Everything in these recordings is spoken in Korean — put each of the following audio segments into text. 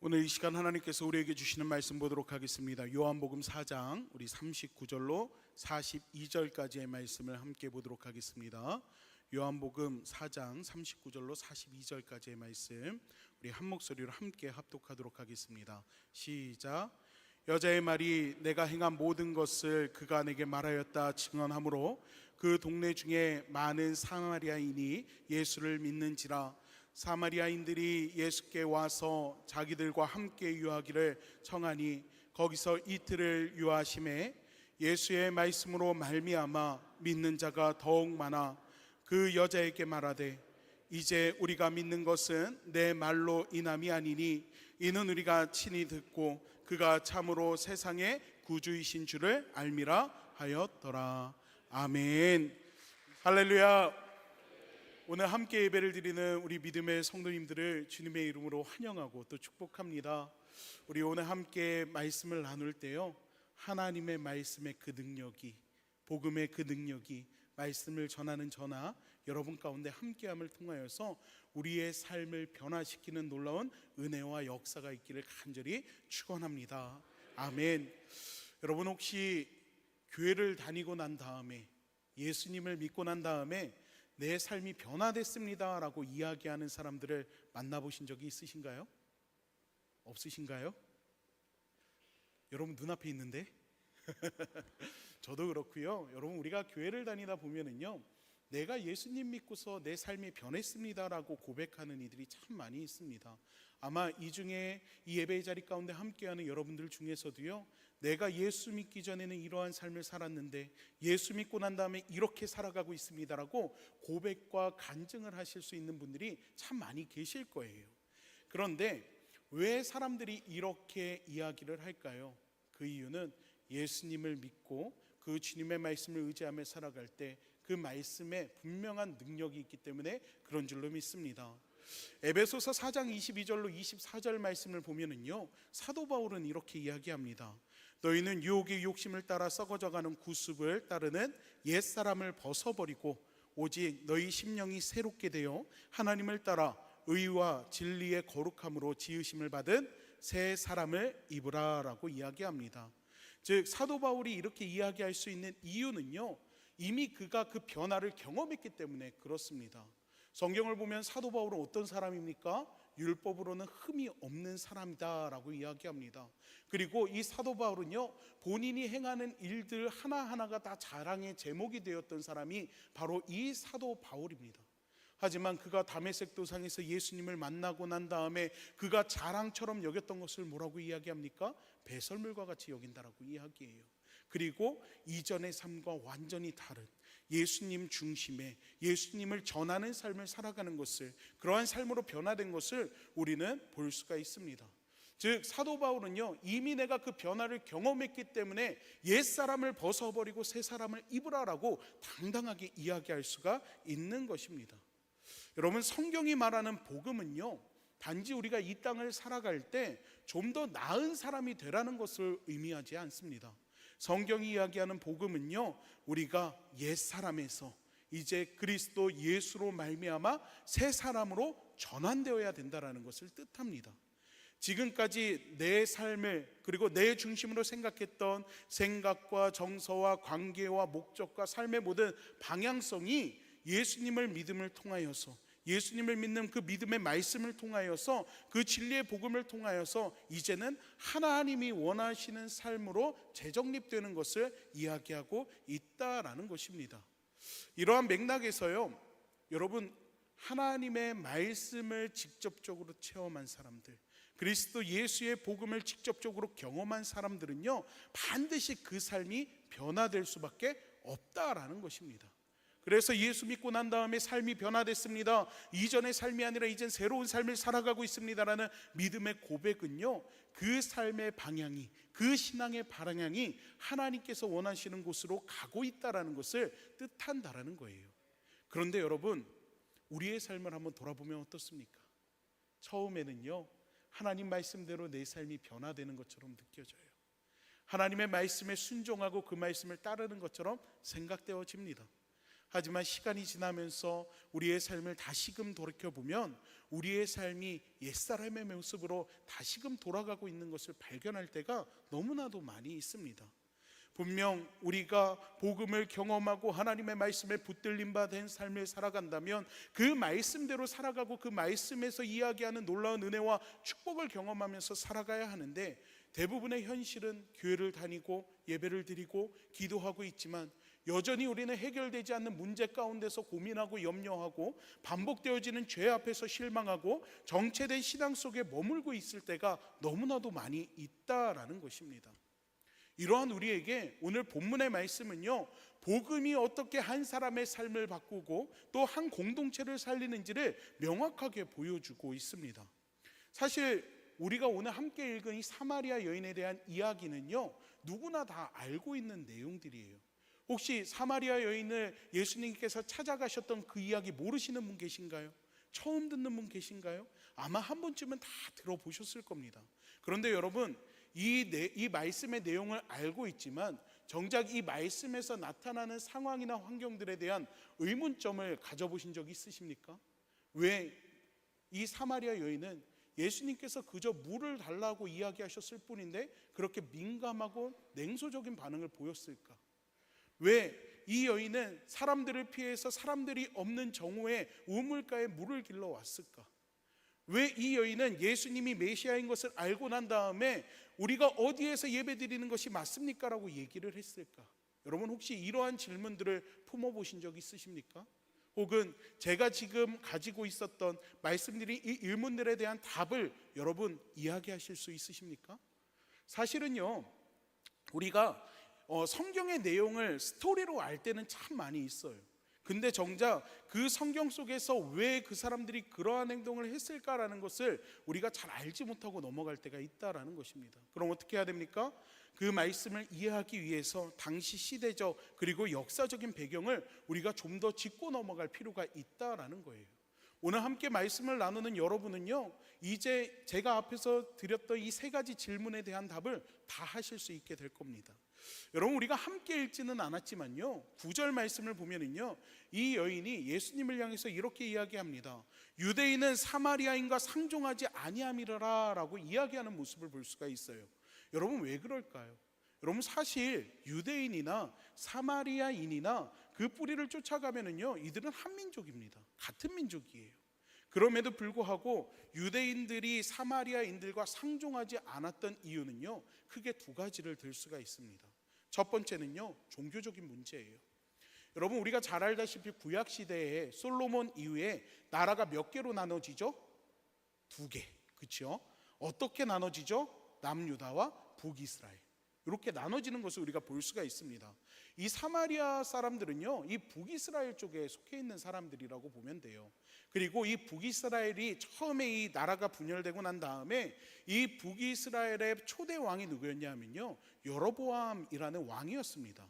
오늘 이 시간 하나님께서 우리에게 주시는 말씀 보도록 하겠습니다. 요한복음 4장 우리 39절로 42절까지의 말씀을 함께 보도록 하겠습니다. 요한복음 4장 39절로 42절까지의 말씀 우리 한 목소리로 함께 합독하도록 하겠습니다. 시작. 여자의 말이 내가 행한 모든 것을 그가 내게 말하였다 증언하므로 그 동네 중에 많은 사마리아인이 예수를 믿는지라. 사마리아인들이 예수께 와서 자기들과 함께 유하기를 청하니 거기서 이틀을 유하심에 예수의 말씀으로 말미암아 믿는 자가 더욱 많아 그 여자에게 말하되 이제 우리가 믿는 것은 내 말로 인함이 아니니 이는 우리가 친히 듣고 그가 참으로 세상의 구주이신 줄을 알미라 하였더라. 아멘. 할렐루야. 오늘 함께 예배를 드리는 우리 믿음의 성도님들을 주님의 이름으로 환영하고 또 축복합니다. 우리 오늘 함께 말씀을 나눌 때요, 하나님의 말씀의 그 능력이, 복음의 그 능력이 말씀을 전하는 저나 여러분 가운데 함께함을 통하여서 우리의 삶을 변화시키는 놀라운 은혜와 역사가 있기를 간절히 축원합니다. 아멘. 여러분 혹시 교회를 다니고 난 다음에, 예수님을 믿고 난 다음에 내 삶이 변화됐습니다 라고 이야기하는 사람들을 만나보신 적이 있으신가요? 없으신가요? 여러분 눈앞에 있는데? 저도 그렇고요. 여러분 우리가 교회를 다니다 보면은요, 내가 예수님 믿고서 내 삶이 변했습니다 라고 고백하는 이들이 참 많이 있습니다. 아마 이 중에 이 예배의 자리 가운데 함께하는 여러분들 중에서도요, 내가 예수 믿기 전에는 이러한 삶을 살았는데 예수 믿고 난 다음에 이렇게 살아가고 있습니다 라고 고백과 간증을 하실 수 있는 분들이 참 많이 계실 거예요. 그런데 왜 사람들이 이렇게 이야기를 할까요? 그 이유는 예수님을 믿고 그 주님의 말씀을 의지하며 살아갈 때 그 말씀에 분명한 능력이 있기 때문에 그런 줄로 믿습니다. 에베소서 4장 22절로 24절 말씀을 보면은요, 사도 바울은 이렇게 이야기합니다. 너희는 유혹의 욕심을 따라 썩어져가는 구습을 따르는 옛사람을 벗어버리고 오직 너희 심령이 새롭게 되어 하나님을 따라 의와 진리의 거룩함으로 지으심을 받은 새 사람을 입으라 라고 이야기합니다. 즉 사도 바울이 이렇게 이야기할 수 있는 이유는요, 이미 그가 그 변화를 경험했기 때문에 그렇습니다. 성경을 보면 사도 바울은 어떤 사람입니까? 율법으로는 흠이 없는 사람이다 라고 이야기합니다. 그리고 이 사도 바울은요, 본인이 행하는 일들 하나하나가 다 자랑의 제목이 되었던 사람이 바로 이 사도 바울입니다. 하지만 그가 다메섹 도상에서 예수님을 만나고 난 다음에 그가 자랑처럼 여겼던 것을 뭐라고 이야기합니까? 배설물과 같이 여긴다라고 이야기해요. 그리고 이전의 삶과 완전히 다른 예수님 중심의 예수님을 전하는 삶을 살아가는 것을, 그러한 삶으로 변화된 것을 우리는 볼 수가 있습니다. 즉 사도 바울은요, 이미 내가 그 변화를 경험했기 때문에 옛사람을 벗어버리고 새 사람을 입으라라고 당당하게 이야기할 수가 있는 것입니다. 여러분 성경이 말하는 복음은요, 단지 우리가 이 땅을 살아갈 때 좀 더 나은 사람이 되라는 것을 의미하지 않습니다. 성경이 이야기하는 복음은요, 우리가 옛사람에서 이제 그리스도 예수로 말미암아 새 사람으로 전환되어야 된다는 것을 뜻합니다. 지금까지 내 삶을, 그리고 내 중심으로 생각했던 생각과 정서와 관계와 목적과 삶의 모든 방향성이 예수님을 믿음을 통하여서, 예수님을 믿는 그 믿음의 말씀을 통하여서, 그 진리의 복음을 통하여서 이제는 하나님이 원하시는 삶으로 재정립되는 것을 이야기하고 있다라는 것입니다. 이러한 맥락에서요, 여러분 하나님의 말씀을 직접적으로 체험한 사람들, 그리스도 예수의 복음을 직접적으로 경험한 사람들은요, 반드시 그 삶이 변화될 수밖에 없다라는 것입니다. 그래서 예수 믿고 난 다음에 삶이 변화됐습니다, 이전의 삶이 아니라 이젠 새로운 삶을 살아가고 있습니다라는 믿음의 고백은요, 그 삶의 방향이, 그 신앙의 방향이 하나님께서 원하시는 곳으로 가고 있다는 것을 뜻한다라는 거예요. 그런데 여러분, 우리의 삶을 한번 돌아보면 어떻습니까? 처음에는요, 하나님 말씀대로 내 삶이 변화되는 것처럼 느껴져요. 하나님의 말씀에 순종하고 그 말씀을 따르는 것처럼 생각되어집니다. 하지만 시간이 지나면서 우리의 삶을 다시금 돌이켜보면 우리의 삶이 옛사람의 모습으로 다시금 돌아가고 있는 것을 발견할 때가 너무나도 많이 있습니다. 분명 우리가 복음을 경험하고 하나님의 말씀에 붙들림 바 된 삶을 살아간다면 그 말씀대로 살아가고 그 말씀에서 이야기하는 놀라운 은혜와 축복을 경험하면서 살아가야 하는데, 대부분의 현실은 교회를 다니고 예배를 드리고 기도하고 있지만 여전히 우리는 해결되지 않는 문제 가운데서 고민하고 염려하고 반복되어지는 죄 앞에서 실망하고 정체된 신앙 속에 머물고 있을 때가 너무나도 많이 있다라는 것입니다. 이러한 우리에게 오늘 본문의 말씀은요, 복음이 어떻게 한 사람의 삶을 바꾸고 또 한 공동체를 살리는지를 명확하게 보여주고 있습니다. 사실 우리가 오늘 함께 읽은 이 사마리아 여인에 대한 이야기는요, 누구나 다 알고 있는 내용들이에요. 혹시 사마리아 여인을 예수님께서 찾아가셨던 그 이야기 모르시는 분 계신가요? 처음 듣는 분 계신가요? 아마 한 번쯤은 다 들어보셨을 겁니다. 그런데 여러분, 이 말씀의 내용을 알고 있지만 정작 이 말씀에서 나타나는 상황이나 환경들에 대한 의문점을 가져보신 적이 있으십니까? 왜 이 사마리아 여인은 예수님께서 그저 물을 달라고 이야기하셨을 뿐인데 그렇게 민감하고 냉소적인 반응을 보였을까? 왜 이 여인은 사람들을 피해서 사람들이 없는 정오에 우물가에 물을 길러 왔을까? 왜 이 여인은 예수님이 메시아인 것을 알고 난 다음에 우리가 어디에서 예배 드리는 것이 맞습니까? 라고 얘기를 했을까? 여러분, 혹시 이러한 질문들을 품어보신 적 있으십니까? 혹은 제가 지금 가지고 있었던 말씀들이 이 의문들에 대한 답을 여러분 이야기하실 수 있으십니까? 사실은요, 우리가 성경의 내용을 스토리로 알 때는 참 많이 있어요. 근데 정작 그 성경 속에서 왜 그 사람들이 그러한 행동을 했을까라는 것을 우리가 잘 알지 못하고 넘어갈 때가 있다라는 것입니다. 그럼 어떻게 해야 됩니까? 그 말씀을 이해하기 위해서 당시 시대적 그리고 역사적인 배경을 우리가 좀 더 짚고 넘어갈 필요가 있다라는 거예요. 오늘 함께 말씀을 나누는 여러분은요, 이제 제가 앞에서 드렸던 이 세 가지 질문에 대한 답을 다 하실 수 있게 될 겁니다. 여러분, 우리가 함께 읽지는 않았지만요, 9절 말씀을 보면은요, 이 여인이 예수님을 향해서 이렇게 이야기합니다. 유대인은 사마리아인과 상종하지 아니함이라 라고 이야기하는 모습을 볼 수가 있어요. 여러분, 왜 그럴까요? 여러분, 사실 유대인이나 사마리아인이나 그 뿌리를 쫓아가면은요, 이들은 한 민족입니다. 같은 민족이에요. 그럼에도 불구하고 유대인들이 사마리아인들과 상종하지 않았던 이유는요, 크게 두 가지를 들 수가 있습니다. 첫 번째는요, 종교적인 문제예요. 여러분, 우리가 잘 알다시피 구약 시대에 솔로몬 이후에 나라가 몇 개로 나눠지죠? 두 개. 그렇죠? 어떻게 나눠지죠? 남유다와 북이스라엘. 이렇게 나눠지는 것을 우리가 볼 수가 있습니다. 이 사마리아 사람들은요, 이 북이스라엘 쪽에 속해 있는 사람들이라고 보면 돼요. 그리고 이 북이스라엘이 처음에 이 나라가 분열되고 난 다음에 이 북이스라엘의 초대 왕이 누구였냐면요, 여로보암이라는 왕이었습니다.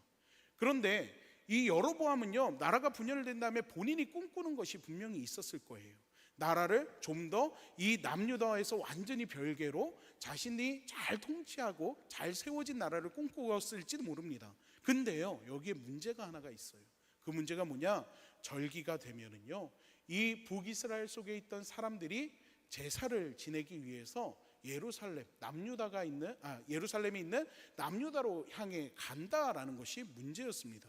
그런데 이 여로보암은요, 나라가 분열된 다음에 본인이 꿈꾸는 것이 분명히 있었을 거예요. 나라를 좀 더 이 남유다에서 완전히 별개로 자신이 잘 통치하고 잘 세워진 나라를 꿈꾸었을지도 모릅니다. 근데요, 여기에 문제가 하나가 있어요. 그 문제가 뭐냐? 절기가 되면은요, 이 북이스라엘 속에 있던 사람들이 제사를 지내기 위해서 예루살렘에 있는 남유다로 향해 간다라는 것이 문제였습니다.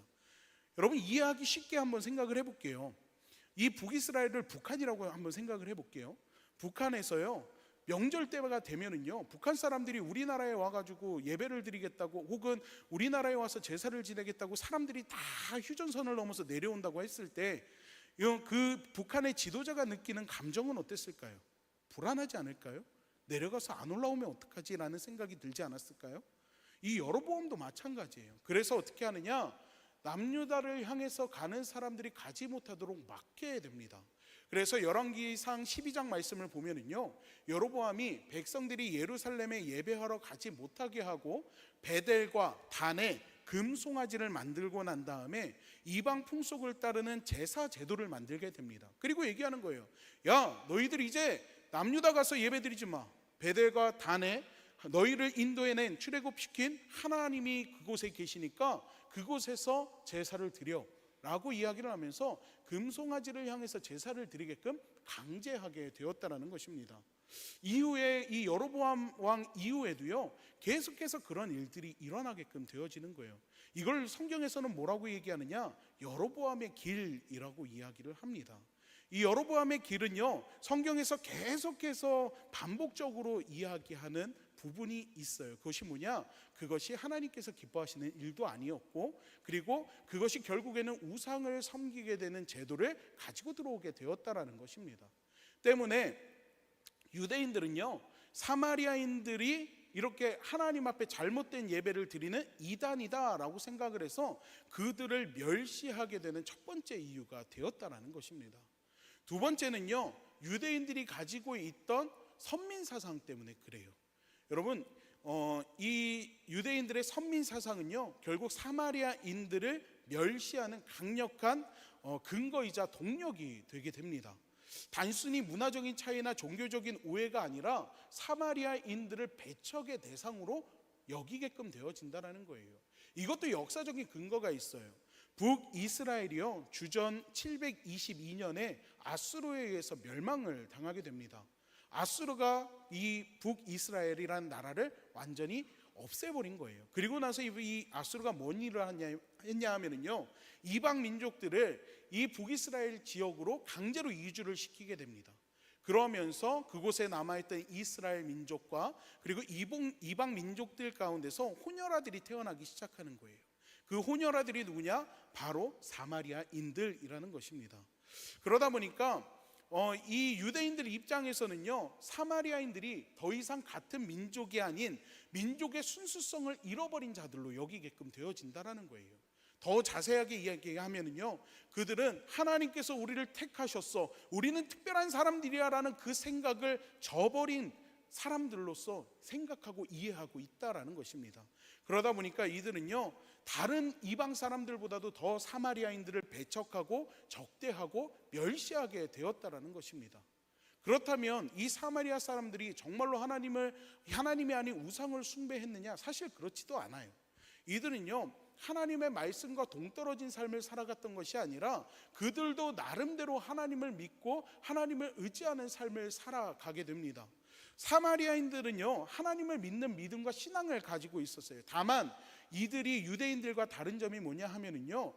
여러분, 이해하기 쉽게 한번 생각을 해볼게요. 이 북이스라엘을 북한이라고 한번 생각을 해볼게요. 북한에서요, 명절 때가 되면은요, 북한 사람들이 우리나라에 와가지고 예배를 드리겠다고 혹은 우리나라에 와서 제사를 지내겠다고 사람들이 다 휴전선을 넘어서 내려온다고 했을 때 그 북한의 지도자가 느끼는 감정은 어땠을까요? 불안하지 않을까요? 내려가서 안 올라오면 어떡하지라는 생각이 들지 않았을까요? 이 여로보암도 마찬가지예요. 그래서 어떻게 하느냐? 남유다를 향해서 가는 사람들이 가지 못하도록 막게 됩니다. 그래서 열왕기상 12장 말씀을 보면은요, 여로보암이 백성들이 예루살렘에 예배하러 가지 못하게 하고 베델과 단에 금송아지를 만들고 난 다음에 이방 풍속을 따르는 제사 제도를 만들게 됩니다. 그리고 얘기하는 거예요. 야, 너희들 이제 남유다 가서 예배드리지 마. 베델과 단에 너희를 인도해낸 출애굽시킨 하나님이 그곳에 계시니까 그곳에서 제사를 드려. 라고 이야기를 하면서 금송아지를 향해서 제사를 드리게끔 강제하게 되었다라는 것입니다. 이후에 이 여로보암 왕 이후에도요, 계속해서 그런 일들이 일어나게끔 되어지는 거예요. 이걸 성경에서는 뭐라고 얘기하느냐, 여로보암의 길이라고 이야기를 합니다. 이 여로보암의 길은요, 성경에서 계속해서 반복적으로 이야기하는 부분이 있어요. 그것이 뭐냐? 그것이 하나님께서 기뻐하시는 일도 아니었고, 그리고 그것이 결국에는 우상을 섬기게 되는 제도를 가지고 들어오게 되었다라는 것입니다. 때문에 유대인들은요, 사마리아인들이 이렇게 하나님 앞에 잘못된 예배를 드리는 이단이다 라고 생각을 해서 그들을 멸시하게 되는 첫 번째 이유가 되었다라는 것입니다. 두 번째는요, 유대인들이 가지고 있던 선민 사상 때문에 그래요. 여러분, 이 유대인들의 선민 사상은요, 결국 사마리아인들을 멸시하는 강력한 근거이자 동력이 되게 됩니다. 단순히 문화적인 차이나 종교적인 오해가 아니라 사마리아인들을 배척의 대상으로 여기게끔 되어진다는 거예요. 이것도 역사적인 근거가 있어요. 북이스라엘이요, 주전 722년에 아수르에 의해서 멸망을 당하게 됩니다. 아수르가 이 북이스라엘이라는 나라를 완전히 없애버린 거예요. 그리고 나서 이 아수르가 뭔 일을 했냐 하면은요, 이방 민족들을 이 북이스라엘 지역으로 강제로 이주를 시키게 됩니다. 그러면서 그곳에 남아있던 이스라엘 민족과 그리고 이방 민족들 가운데서 혼혈아들이 태어나기 시작하는 거예요. 그 혼혈아들이 누구냐? 바로 사마리아인들이라는 것입니다. 그러다 보니까 이 유대인들 입장에서는요, 사마리아인들이 더 이상 같은 민족이 아닌 민족의 순수성을 잃어버린 자들로 여기게끔 되어진다라는 거예요. 더 자세하게 이야기하면요, 그들은 하나님께서 우리를 택하셨어, 우리는 특별한 사람들이야 라는 그 생각을 저버린 사람들로서 생각하고 이해하고 있다라는 것입니다. 그러다 보니까 이들은요, 다른 이방 사람들보다도 더 사마리아인들을 배척하고 적대하고 멸시하게 되었다라는 것입니다. 그렇다면 이 사마리아 사람들이 정말로 하나님이 아닌 우상을 숭배했느냐? 사실 그렇지도 않아요. 이들은요, 하나님의 말씀과 동떨어진 삶을 살아갔던 것이 아니라 그들도 나름대로 하나님을 믿고 하나님을 의지하는 삶을 살아가게 됩니다. 사마리아인들은요, 하나님을 믿는 믿음과 신앙을 가지고 있었어요. 다만 이들이 유대인들과 다른 점이 뭐냐 하면은요,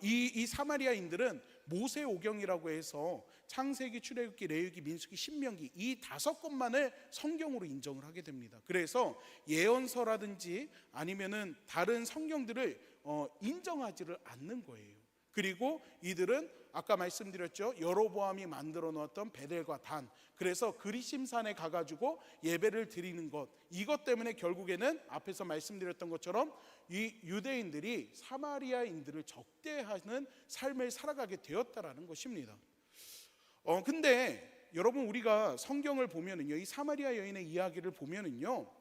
이 사마리아인들은 모세오경이라고 해서 창세기, 출애굽기, 레위기, 민수기, 신명기 이 5권만을 성경으로 인정을 하게 됩니다. 그래서 예언서라든지 아니면은 다른 성경들을 인정하지를 않는 거예요. 그리고 이들은 아까 말씀드렸죠, 여로보암이 만들어 놓았던 베델과 단, 그래서 그리심산에 가가지고 예배를 드리는 것, 이것 때문에 결국에는 앞에서 말씀드렸던 것처럼 이 유대인들이 사마리아인들을 적대하는 삶을 살아가게 되었다라는 것입니다. 근데 여러분, 우리가 성경을 보면은요, 이 사마리아 여인의 이야기를 보면은요,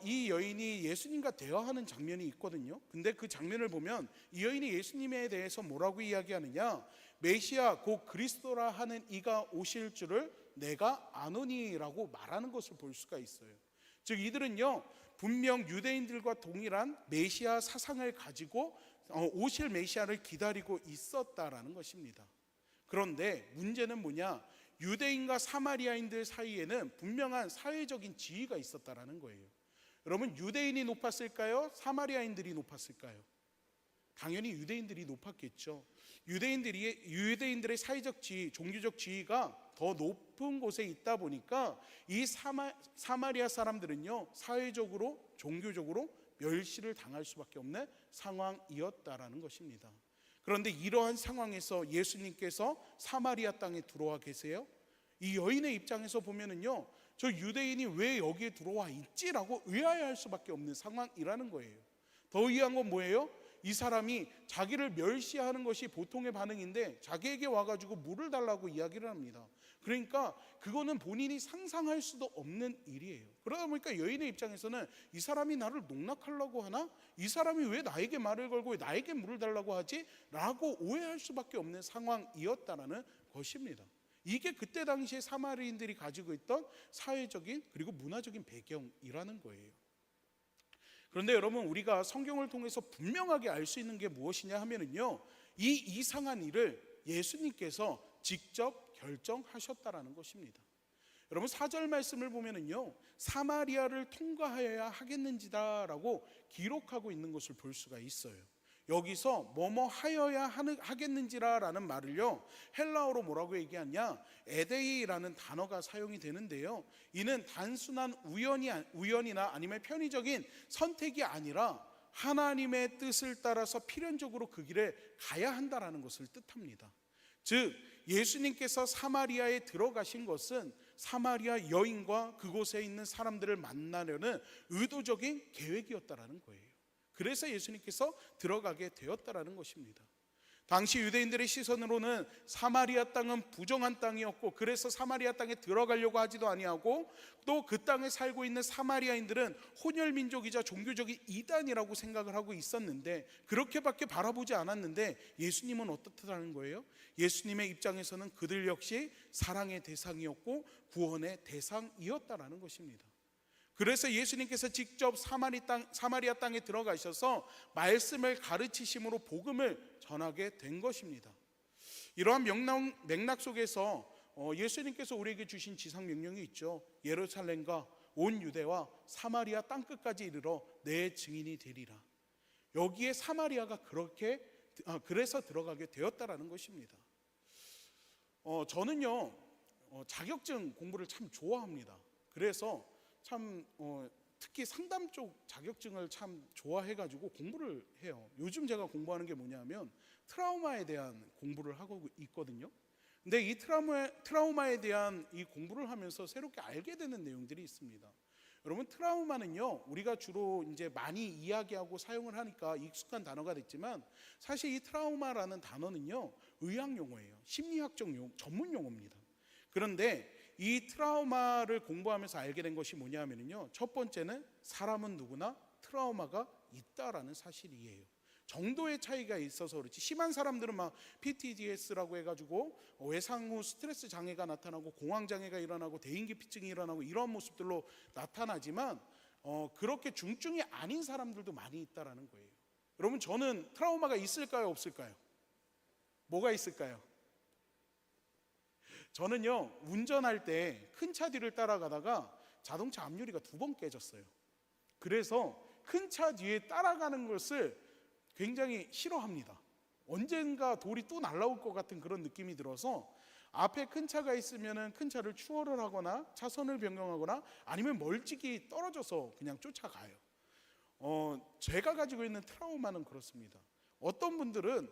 이 여인이 예수님과 대화하는 장면이 있거든요. 근데 그 장면을 보면 이 여인이 예수님에 대해서 뭐라고 이야기하느냐, 메시아 곧 그리스도라 하는 이가 오실 줄을 내가 아노니라고 말하는 것을 볼 수가 있어요. 즉 이들은요, 분명 유대인들과 동일한 메시아 사상을 가지고 오실 메시아를 기다리고 있었다라는 것입니다. 그런데 문제는 뭐냐, 유대인과 사마리아인들 사이에는 분명한 사회적인 지위가 있었다라는 거예요. 여러분, 유대인이 높았을까요? 사마리아인들이 높았을까요? 당연히 유대인들이 높았겠죠. 유대인들의 사회적 지위, 종교적 지위가 더 높은 곳에 있다 보니까 이 사마리아 사람들은요, 사회적으로, 종교적으로 멸시를 당할 수밖에 없는 상황이었다라는 것입니다. 그런데 이러한 상황에서 예수님께서 사마리아 땅에 들어와 계세요. 이 여인의 입장에서 보면은요, 저 유대인이 왜 여기에 들어와 있지라고 의아해할 수밖에 없는 상황이라는 거예요. 더 의아한 건 뭐예요? 이 사람이 자기를 멸시하는 것이 보통의 반응인데 자기에게 와가지고 물을 달라고 이야기를 합니다. 그러니까 그거는 본인이 상상할 수도 없는 일이에요. 그러다 보니까 여인의 입장에서는 이 사람이 나를 농락하려고 하나? 이 사람이 왜 나에게 말을 걸고 나에게 물을 달라고 하지? 라고 오해할 수밖에 없는 상황이었다라는 것입니다. 이게 그때 당시에 사마리아인들이 가지고 있던 사회적인 그리고 문화적인 배경이라는 거예요. 그런데 여러분, 우리가 성경을 통해서 분명하게 알 수 있는 게 무엇이냐 하면은요, 이 이상한 일을 예수님께서 직접 결정하셨다라는 것입니다. 여러분, 4절 말씀을 보면은요, 사마리아를 통과하여야 하겠는지다라고 기록하고 있는 것을 볼 수가 있어요. 여기서 뭐뭐 하여야 하겠는지라라는 말을요, 헬라어로 뭐라고 얘기하냐, 에데이라는 단어가 사용이 되는데요, 이는 단순한 우연이나 아니면 편의적인 선택이 아니라 하나님의 뜻을 따라서 필연적으로 그 길에 가야 한다라는 것을 뜻합니다. 즉, 예수님께서 사마리아에 들어가신 것은 사마리아 여인과 그곳에 있는 사람들을 만나려는 의도적인 계획이었다라는 거예요. 그래서 예수님께서 들어가게 되었다라는 것입니다. 당시 유대인들의 시선으로는 사마리아 땅은 부정한 땅이었고, 그래서 사마리아 땅에 들어가려고 하지도 아니하고, 또 그 땅에 살고 있는 사마리아인들은 혼혈민족이자 종교적인 이단이라고 생각을 하고 있었는데, 그렇게밖에 바라보지 않았는데, 예수님은 어떻다는 거예요? 예수님의 입장에서는 그들 역시 사랑의 대상이었고 구원의 대상이었다라는 것입니다. 그래서 예수님께서 직접 사마리아 땅에 들어가셔서 말씀을 가르치심으로 복음을 전하게 된 것입니다. 이러한 맥락 속에서 예수님께서 우리에게 주신 지상 명령이 있죠. 예루살렘과 온 유대와 사마리아 땅끝까지 이르러 내 증인이 되리라. 여기에 사마리아가 그래서 들어가게 되었다라는 것입니다. 저는요, 자격증 공부를 참 좋아합니다. 그래서 참 특히 상담 쪽 자격증을 참 좋아해가지고 공부를 해요. 요즘 제가 공부하는 게 뭐냐면 트라우마에 대한 공부를 하고 있거든요. 근데 이 트라우마에 대한 이 공부를 하면서 새롭게 알게 되는 내용들이 있습니다. 여러분, 트라우마는요, 우리가 주로 이제 많이 이야기하고 사용을 하니까 익숙한 단어가 됐지만, 사실 이 트라우마라는 단어는요, 의학 용어예요. 심리학적 전문 용어입니다. 그런데 이 트라우마를 공부하면서 알게 된 것이 뭐냐면요, 첫 번째는 사람은 누구나 트라우마가 있다라는 사실이에요. 정도의 차이가 있어서 그렇지, 심한 사람들은 막 PTSD라고 해가지고 외상 후 스트레스 장애가 나타나고 공황 장애가 일어나고 대인기피증이 일어나고 이런 모습들로 나타나지만, 그렇게 중증이 아닌 사람들도 많이 있다라는 거예요. 여러분, 저는 트라우마가 있을까요, 없을까요? 뭐가 있을까요? 저는요, 운전할 때 큰 차 뒤를 따라가다가 자동차 앞유리가 2번 깨졌어요. 그래서 큰 차 뒤에 따라가는 것을 굉장히 싫어합니다. 언젠가 돌이 또 날아올 것 같은 그런 느낌이 들어서 앞에 큰 차가 있으면 큰 차를 추월을 하거나 차선을 변경하거나 아니면 멀찍이 떨어져서 그냥 쫓아가요. 제가 가지고 있는 트라우마는 그렇습니다. 어떤 분들은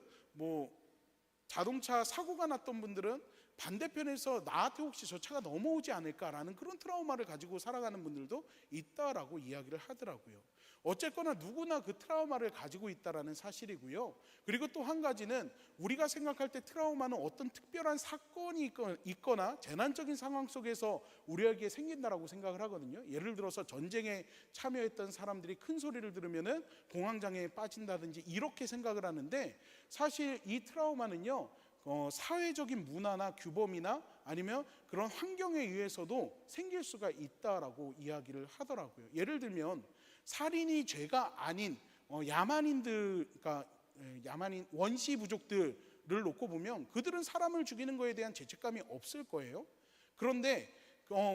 자동차 사고가 났던 분들은 반대편에서 나한테 혹시 저 차가 넘어오지 않을까라는 그런 트라우마를 가지고 살아가는 분들도 있다라고 이야기를 하더라고요. 어쨌거나 누구나 그 트라우마를 가지고 있다라는 사실이고요. 그리고 또 한 가지는 우리가 생각할 때 트라우마는 어떤 특별한 사건이 있거나 재난적인 상황 속에서 우리에게 생긴다라고 생각을 하거든요. 예를 들어서 전쟁에 참여했던 사람들이 큰 소리를 들으면은 공황장애에 빠진다든지 이렇게 생각을 하는데, 사실 이 트라우마는요, 사회적인 문화나 규범이나 아니면 그런 환경에 의해서도 생길 수가 있다라고 이야기를 하더라고요. 예를 들면 살인이 죄가 아닌 그러니까 야만인 원시 부족들을 놓고 보면 그들은 사람을 죽이는 것에 대한 죄책감이 없을 거예요. 그런데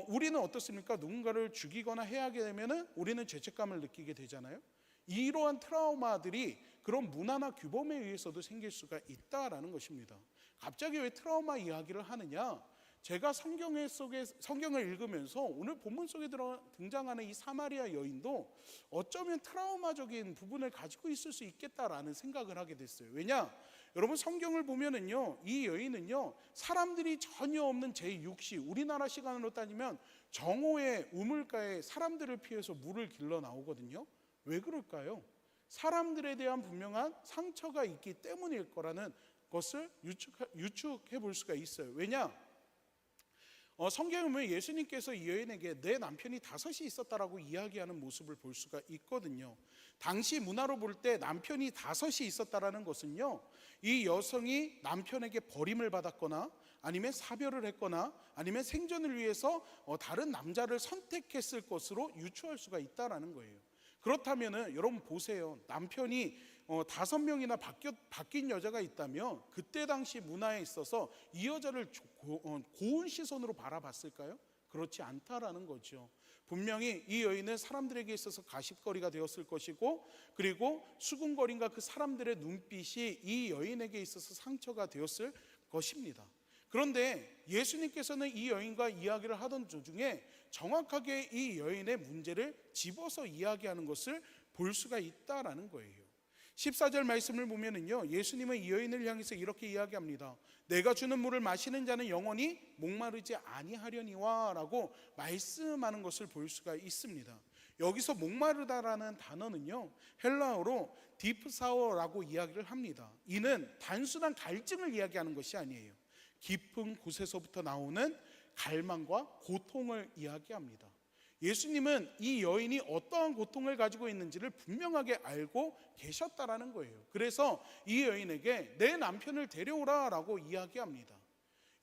우리는 어떻습니까? 누군가를 죽이거나 해하게 되면 우리는 죄책감을 느끼게 되잖아요. 이러한 트라우마들이 그런 문화나 규범에 의해서도 생길 수가 있다라는 것입니다. 갑자기 왜 트라우마 이야기를 하느냐? 제가 성경을 읽으면서 오늘 본문 속에 등장하는 이 사마리아 여인도 어쩌면 트라우마적인 부분을 가지고 있을 수 있겠다라는 생각을 하게 됐어요. 왜냐? 여러분, 성경을 보면은요, 이 여인은요, 사람들이 전혀 없는 제6시, 우리나라 시간으로 따지면 정오의 우물가에 사람들을 피해서 물을 길러 나오거든요. 왜 그럴까요? 사람들에 대한 분명한 상처가 있기 때문일 거라는 것을 유축해 볼 수가 있어요. 왜냐? 성경에 보면 예수님께서 이 여인에게 내 남편이 5이 있었다라고 이야기하는 모습을 볼 수가 있거든요. 당시 문화로 볼 때 남편이 5이 있었다라는 것은요, 이 여성이 남편에게 버림을 받았거나 아니면 사별을 했거나 아니면 생존을 위해서 다른 남자를 선택했을 것으로 유추할 수가 있다라는 거예요. 그렇다면은 여러분 보세요. 남편이 5명이나 바뀐 여자가 있다면 그때 당시 문화에 있어서 이 여자를 고운 시선으로 바라봤을까요? 그렇지 않다라는 거죠. 분명히 이 여인은 사람들에게 있어서 가십거리가 되었을 것이고, 그리고 수군거린과 그 사람들의 눈빛이 이 여인에게 있어서 상처가 되었을 것입니다. 그런데 예수님께서는 이 여인과 이야기를 하던 도중에 정확하게 이 여인의 문제를 집어서 이야기하는 것을 볼 수가 있다라는 거예요. 14절 말씀을 보면은요, 예수님은 이 여인을 향해서 이렇게 이야기합니다. 내가 주는 물을 마시는 자는 영원히 목마르지 아니하려니와 라고 말씀하는 것을 볼 수가 있습니다. 여기서 목마르다라는 단어는요, 헬라어로 디프사워라고 이야기를 합니다. 이는 단순한 갈증을 이야기하는 것이 아니에요. 깊은 곳에서부터 나오는 갈망과 고통을 이야기합니다. 예수님은 이 여인이 어떠한 고통을 가지고 있는지를 분명하게 알고 계셨다라는 거예요. 그래서 이 여인에게 내 남편을 데려오라 라고 이야기합니다.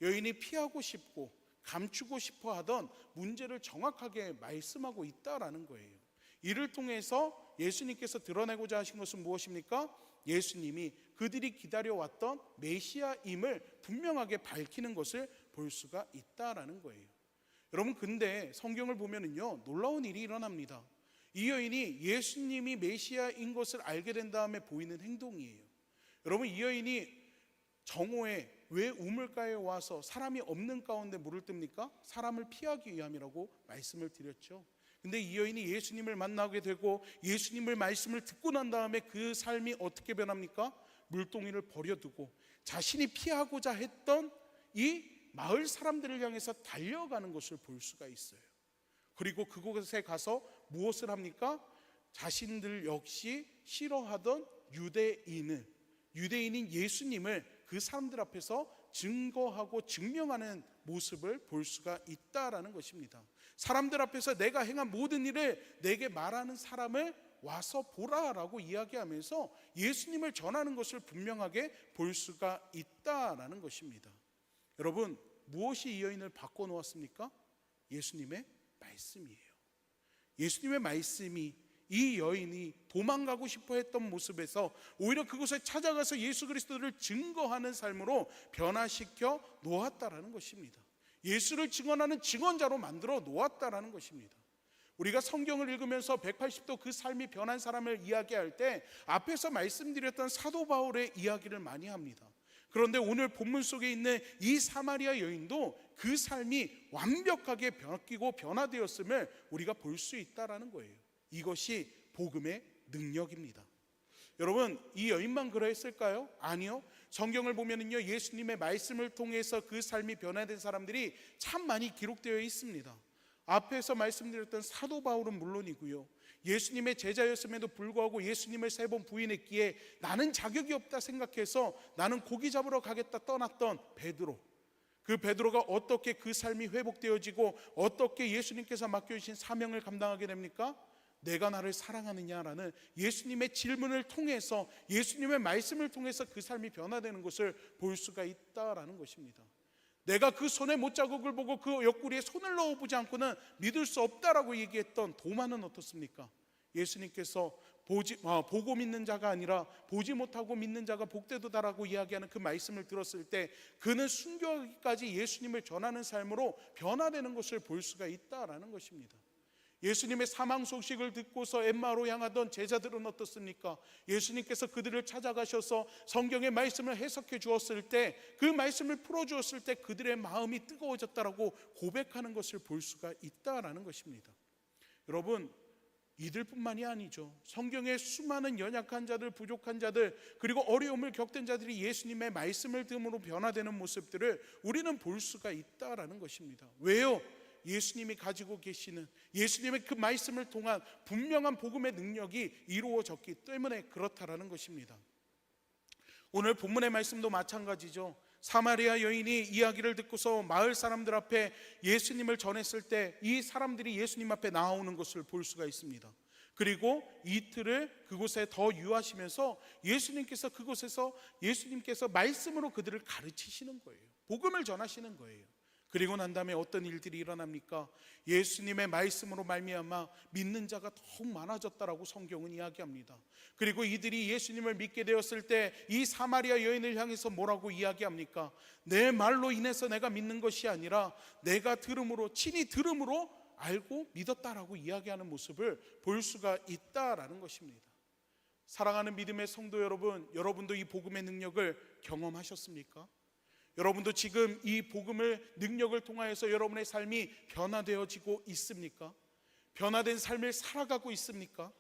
여인이 피하고 싶고 감추고 싶어 하던 문제를 정확하게 말씀하고 있다라는 거예요. 이를 통해서 예수님께서 드러내고자 하신 것은 무엇입니까? 예수님이 그들이 기다려왔던 메시아임을 분명하게 밝히는 것을 볼 수가 있다라는 거예요. 여러분, 근데 성경을 보면은요, 놀라운 일이 일어납니다. 이 여인이 예수님이 메시아인 것을 알게 된 다음에 보이는 행동이에요. 여러분, 이 여인이 정오에 왜 우물가에 와서 사람이 없는 가운데 물을 뜹니까? 사람을 피하기 위함이라고 말씀을 드렸죠. 근데 이 여인이 예수님을 만나게 되고 예수님의 말씀을 듣고 난 다음에 그 삶이 어떻게 변합니까? 물동이를 버려두고 자신이 피하고자 했던 이 마을 사람들을 향해서 달려가는 것을 볼 수가 있어요. 그리고 그곳에 가서 무엇을 합니까? 자신들 역시 싫어하던 유대인인 예수님을 그 사람들 앞에서 증거하고 증명하는 모습을 볼 수가 있다라는 것입니다. 사람들 앞에서 내가 행한 모든 일을 내게 말하는 사람을 와서 보라라고 이야기하면서 예수님을 전하는 것을 분명하게 볼 수가 있다라는 것입니다. 여러분, 무엇이 이 여인을 바꿔놓았습니까? 예수님의 말씀이에요. 예수님의 말씀이 이 여인이 도망가고 싶어 했던 모습에서 오히려 그곳에 찾아가서 예수 그리스도를 증거하는 삶으로 변화시켜 놓았다라는 것입니다. 예수를 증언하는 증언자로 만들어 놓았다라는 것입니다. 우리가 성경을 읽으면서 180도 그 삶이 변한 사람을 이야기할 때 앞에서 말씀드렸던 사도 바울의 이야기를 많이 합니다. 그런데 오늘 본문 속에 있는 이 사마리아 여인도 그 삶이 완벽하게 바뀌고 변화되었음을 우리가 볼 수 있다는 거예요. 이것이 복음의 능력입니다. 여러분, 이 여인만 그러했을까요? 아니요. 성경을 보면은요, 예수님의 말씀을 통해서 그 삶이 변화된 사람들이 참 많이 기록되어 있습니다. 앞에서 말씀드렸던 사도 바울은 물론이고요, 예수님의 제자였음에도 불구하고 예수님을 3번 부인했기에 나는 자격이 없다 생각해서 나는 고기 잡으러 가겠다 떠났던 베드로, 그 베드로가 어떻게 그 삶이 회복되어지고 어떻게 예수님께서 맡겨주신 사명을 감당하게 됩니까? 내가 나를 사랑하느냐라는 예수님의 질문을 통해서, 예수님의 말씀을 통해서 그 삶이 변화되는 것을 볼 수가 있다라는 것입니다. 내가 그 손의 못자국을 보고 그 옆구리에 손을 넣어보지 않고는 믿을 수 없다라고 얘기했던 도마는 어떻습니까? 예수님께서 보고 믿는 자가 아니라 보지 못하고 믿는 자가 복되도다라고 이야기하는 그 말씀을 들었을 때 그는 순교하기까지 예수님을 전하는 삶으로 변화되는 것을 볼 수가 있다라는 것입니다. 예수님의 사망 소식을 듣고서 엠마오로 향하던 제자들은 어떻습니까? 예수님께서 그들을 찾아가셔서 성경의 말씀을 해석해 주었을 때, 그 말씀을 풀어 주었을 때 그들의 마음이 뜨거워졌다라고 고백하는 것을 볼 수가 있다라는 것입니다. 여러분, 이들뿐만이 아니죠. 성경의 수많은 연약한 자들, 부족한 자들, 그리고 어려움을 겪던 자들이 예수님의 말씀을 들음으로 변화되는 모습들을 우리는 볼 수가 있다라는 것입니다. 왜요? 예수님이 가지고 계시는 예수님의 그 말씀을 통한 분명한 복음의 능력이 이루어졌기 때문에 그렇다라는 것입니다. 오늘 본문의 말씀도 마찬가지죠. 사마리아 여인이 이야기를 듣고서 마을 사람들 앞에 예수님을 전했을 때 이 사람들이 예수님 앞에 나오는 것을 볼 수가 있습니다. 그리고 이틀을 그곳에 더 유하시면서 예수님께서 말씀으로 그들을 가르치시는 거예요. 복음을 전하시는 거예요. 그리고 난 다음에 어떤 일들이 일어납니까? 예수님의 말씀으로 말미암아 믿는 자가 더욱 많아졌다라고 성경은 이야기합니다. 그리고 이들이 예수님을 믿게 되었을 때 이 사마리아 여인을 향해서 뭐라고 이야기합니까? 내 말로 인해서 내가 믿는 것이 아니라 내가 들음으로, 친히 들음으로 알고 믿었다라고 이야기하는 모습을 볼 수가 있다라는 것입니다. 사랑하는 믿음의 성도 여러분, 여러분도 이 복음의 능력을 경험하셨습니까? 여러분도 지금 이 복음을 능력을 통하여서 여러분의 삶이 변화되어지고 있습니까? 변화된 삶을 살아가고 있습니까?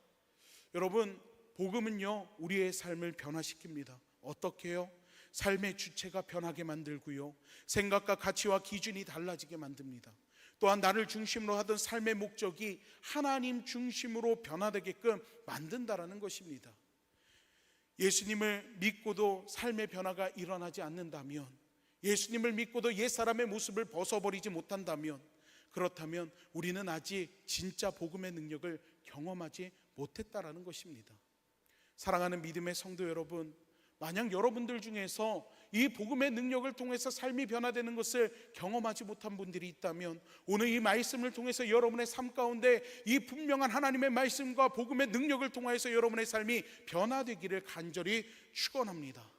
여러분, 복음은요, 우리의 삶을 변화시킵니다. 어떻게 해요? 삶의 주체가 변하게 만들고요, 생각과 가치와 기준이 달라지게 만듭니다. 또한 나를 중심으로 하던 삶의 목적이 하나님 중심으로 변화되게끔 만든다라는 것입니다. 예수님을 믿고도 삶의 변화가 일어나지 않는다면, 예수님을 믿고도 옛사람의 모습을 벗어버리지 못한다면, 그렇다면 우리는 아직 진짜 복음의 능력을 경험하지 못했다라는 것입니다. 사랑하는 믿음의 성도 여러분, 만약 여러분들 중에서 이 복음의 능력을 통해서 삶이 변화되는 것을 경험하지 못한 분들이 있다면, 오늘 이 말씀을 통해서 여러분의 삶 가운데 이 분명한 하나님의 말씀과 복음의 능력을 통해서 여러분의 삶이 변화되기를 간절히 축원합니다.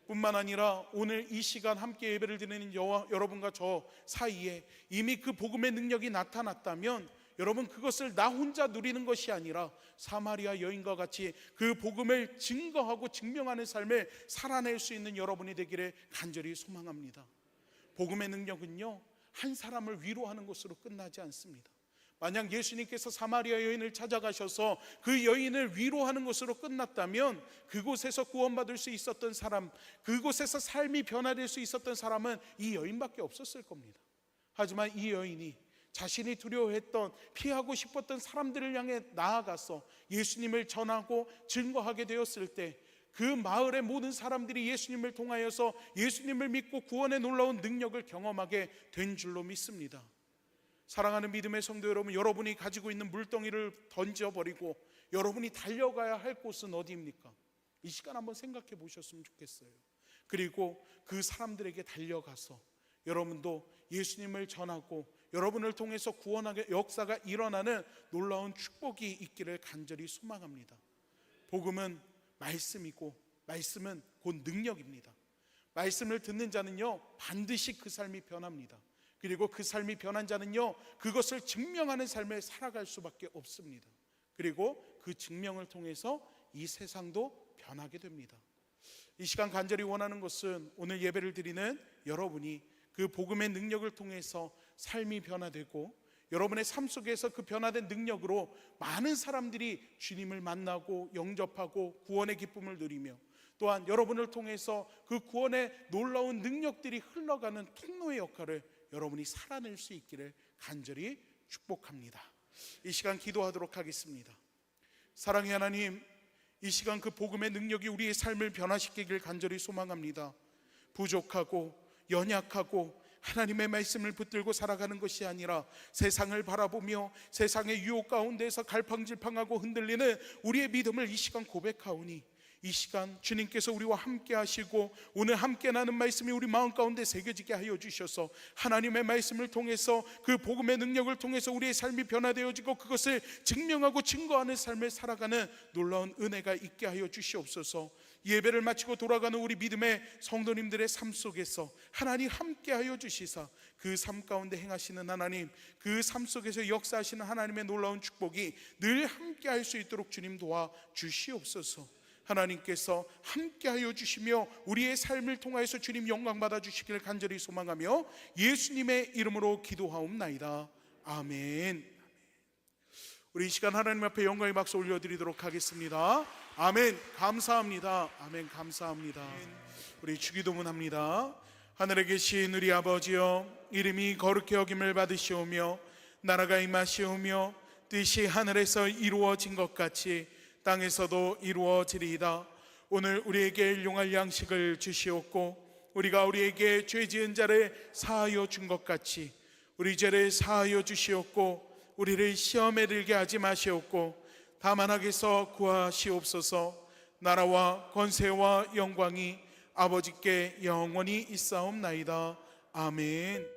뿐만 아니라 오늘 이 시간 함께 예배를 드리는 여러분과 저 사이에 이미 그 복음의 능력이 나타났다면, 여러분, 그것을 나 혼자 누리는 것이 아니라 사마리아 여인과 같이 그 복음을 증거하고 증명하는 삶을 살아낼 수 있는 여러분이 되기를 간절히 소망합니다. 복음의 능력은요, 한 사람을 위로하는 것으로 끝나지 않습니다. 만약 예수님께서 사마리아 여인을 찾아가셔서 그 여인을 위로하는 것으로 끝났다면, 그곳에서 구원받을 수 있었던 사람, 그곳에서 삶이 변화될 수 있었던 사람은 이 여인밖에 없었을 겁니다. 하지만 이 여인이 자신이 두려워했던, 피하고 싶었던 사람들을 향해 나아가서 예수님을 전하고 증거하게 되었을 때, 그 마을의 모든 사람들이 예수님을 통하여서 예수님을 믿고 구원의 놀라운 능력을 경험하게 된 줄로 믿습니다. 사랑하는 믿음의 성도 여러분, 여러분이 가지고 있는 물덩이를 던져버리고 여러분이 달려가야 할 곳은 어디입니까? 이 시간 한번 생각해 보셨으면 좋겠어요. 그리고 그 사람들에게 달려가서 여러분도 예수님을 전하고 여러분을 통해서 구원하게 역사가 일어나는 놀라운 축복이 있기를 간절히 소망합니다. 복음은 말씀이고 말씀은 곧 능력입니다. 말씀을 듣는 자는요, 반드시 그 삶이 변합니다. 그리고 그 삶이 변한 자는요, 그것을 증명하는 삶을 살아갈 수밖에 없습니다. 그리고 그 증명을 통해서 이 세상도 변하게 됩니다. 이 시간 간절히 원하는 것은 오늘 예배를 드리는 여러분이 그 복음의 능력을 통해서 삶이 변화되고, 여러분의 삶 속에서 그 변화된 능력으로 많은 사람들이 주님을 만나고 영접하고 구원의 기쁨을 누리며, 또한 여러분을 통해서 그 구원의 놀라운 능력들이 흘러가는 통로의 역할을 여러분이 살아낼 수 있기를 간절히 축복합니다. 이 시간 기도하도록 하겠습니다. 사랑의 하나님, 이 시간 그 복음의 능력이 우리의 삶을 변화시키길 간절히 소망합니다. 부족하고 연약하고 하나님의 말씀을 붙들고 살아가는 것이 아니라 세상을 바라보며 세상의 유혹 가운데서 갈팡질팡하고 흔들리는 우리의 믿음을 이 시간 고백하오니, 이 시간 주님께서 우리와 함께 하시고 오늘 함께 나눈 말씀이 우리 마음 가운데 새겨지게 하여 주셔서 하나님의 말씀을 통해서 그 복음의 능력을 통해서 우리의 삶이 변화되어지고 그것을 증명하고 증거하는 삶을 살아가는 놀라운 은혜가 있게 하여 주시옵소서. 예배를 마치고 돌아가는 우리 믿음의 성도님들의 삶 속에서 하나님 함께 하여 주시사 그 삶 가운데 행하시는 하나님, 그 삶 속에서 역사하시는 하나님의 놀라운 축복이 늘 함께 할 수 있도록 주님 도와 주시옵소서. 하나님께서 함께하여 주시며 우리의 삶을 통하여서 주님 영광 받아 주시기를 간절히 소망하며 예수님의 이름으로 기도하옵나이다. 아멘. 우리 이 시간 하나님 앞에 영광의 박수 올려드리도록 하겠습니다. 아멘. 감사합니다. 아멘. 감사합니다. 우리 주기도문합니다. 하늘에 계신 우리 아버지여, 이름이 거룩히 여김을 받으시오며 나라가 임하시오며 뜻이 하늘에서 이루어진 것 같이 땅에서도 이루어지리이다. 오늘 우리에게 일용할 양식을 주시옵고 우리가 우리에게 죄 지은 자를 사하여 준 것 같이 우리 죄를 사하여 주시옵고 우리를 시험에 들게 하지 마시옵고 다만 악에서 구하시옵소서. 나라와 권세와 영광이 아버지께 영원히 있사옵나이다. 아멘.